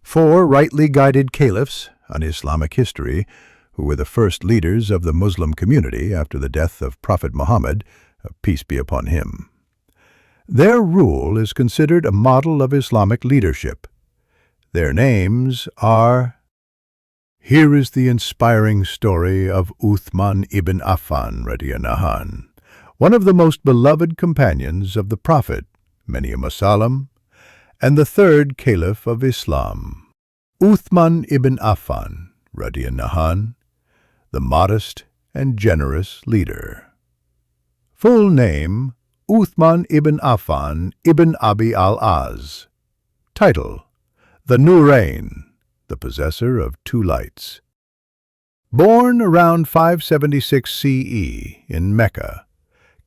Four rightly guided caliphs on Islamic history, who were the first leaders of the Muslim community after the death of Prophet Muhammad, peace be upon him. Their rule is considered a model of Islamic leadership. Their names are... Here is the inspiring story of Uthman ibn Affan radiyallahu anh, one of the most beloved companions of the Prophet, many a Masalam, and the third Caliph of Islam. Uthman ibn Affan radiyallahu anh, the modest and generous leader. Full name, Uthman ibn Affan ibn Abi al-Az. Title, the Nurayn, the possessor of two lights. Born around 576 CE in Mecca,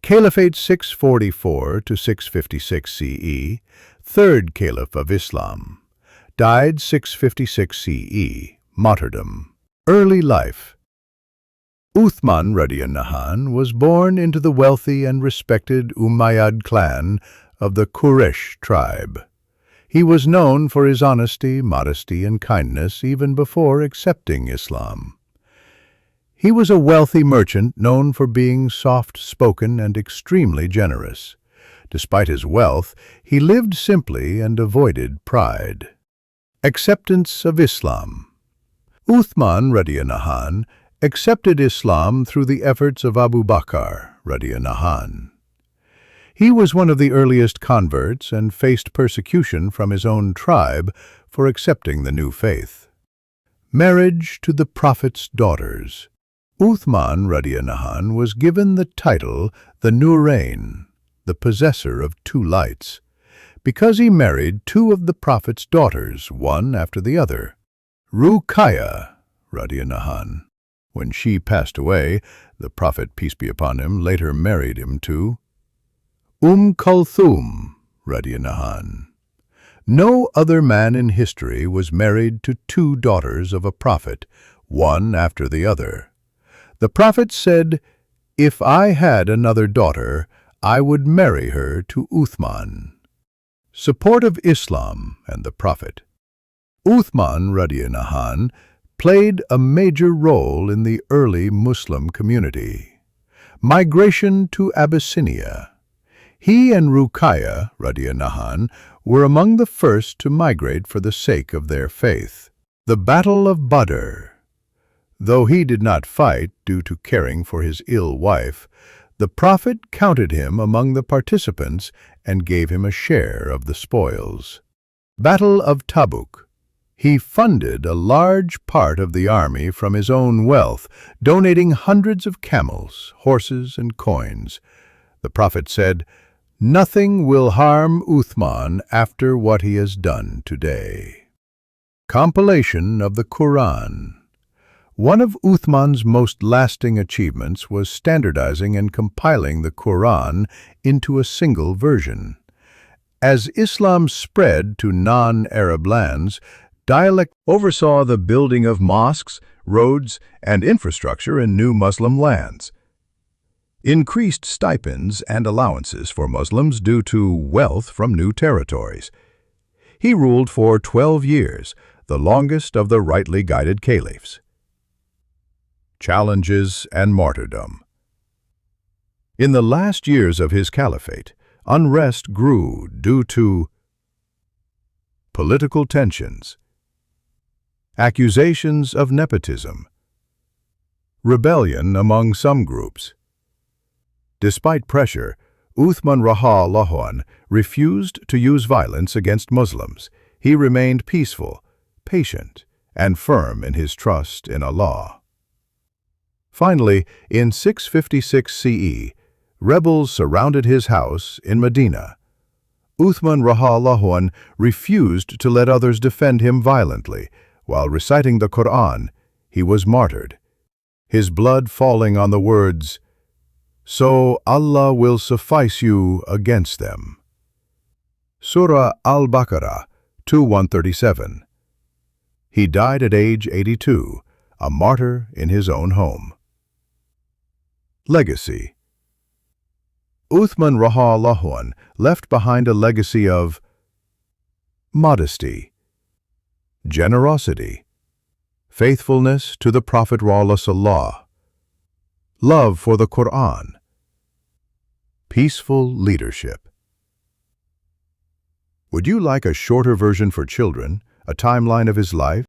Caliphate 644 to 656 CE, third Caliph of Islam. Died 656 CE, martyrdom. Early life. Uthman radiyallahu anh was born into the wealthy and respected Umayyad clan of the Quraysh tribe. He was known for his honesty, modesty, and kindness even before accepting Islam. He was a wealthy merchant known for being soft-spoken and extremely generous. Despite his wealth, he lived simply and avoided pride. Acceptance of Islam. Uthman radiyallahu anh accepted Islam through the efforts of Abu Bakr radiyallahu anh. He was one of the earliest converts and faced persecution from his own tribe for accepting the new faith. Marriage to the Prophet's daughters. Uthman radiyallahu anh was given the title the Nurayn, the possessor of two lights, because he married two of the Prophet's daughters, one after the other. Ruqayya radiyallahu anh. When she passed away, the Prophet, peace be upon him, later married him to Kulthum radiyallahu anh. No other man in history was married to two daughters of a prophet, one after the other. The Prophet said, "If I had another daughter, I would marry her to Uthman." Support of Islam and the Prophet. Uthman radiyallahu anh played a major role in the early Muslim community. Migration to Abyssinia. He and Ruqayya radiyallahu anh were among the first to migrate for the sake of their faith. The Battle of Badr. Though he did not fight due to caring for his ill wife, the Prophet counted him among the participants and gave him a share of the spoils. Battle of Tabuk. He funded a large part of the army from his own wealth, donating hundreds of camels, horses, and coins. The Prophet said, "Nothing will harm Uthman after what he has done today." Compilation of the Quran. One of Uthman's most lasting achievements was standardizing and compiling the Quran into a single version. As Islam spread to non-Arab lands, dialect oversaw the building of mosques, roads, and infrastructure in new Muslim lands. Increased stipends and allowances for Muslims due to wealth from new territories. He ruled for 12 years, the longest of the rightly guided caliphs. Challenges and martyrdom. In the last years of his caliphate, unrest grew due to political tensions, accusations of nepotism, rebellion among some groups. Despite pressure, Uthman R.A. refused to use violence against Muslims. He remained peaceful, patient, and firm in his trust in Allah. Finally, in 656 CE, rebels surrounded his house in Medina. Uthman R.A. refused to let others defend him violently. While reciting the Quran, he was martyred, his blood falling on the words, "So Allah will suffice you against them." Surah Al-Baqarah 2:137. He died at age 82, a martyr in his own home. Legacy. Uthman R.A. left behind a legacy of modesty, generosity, faithfulness to the Prophet ﷺ, love for the Quran, peaceful leadership. Would you like a shorter version for children, a timeline of his life?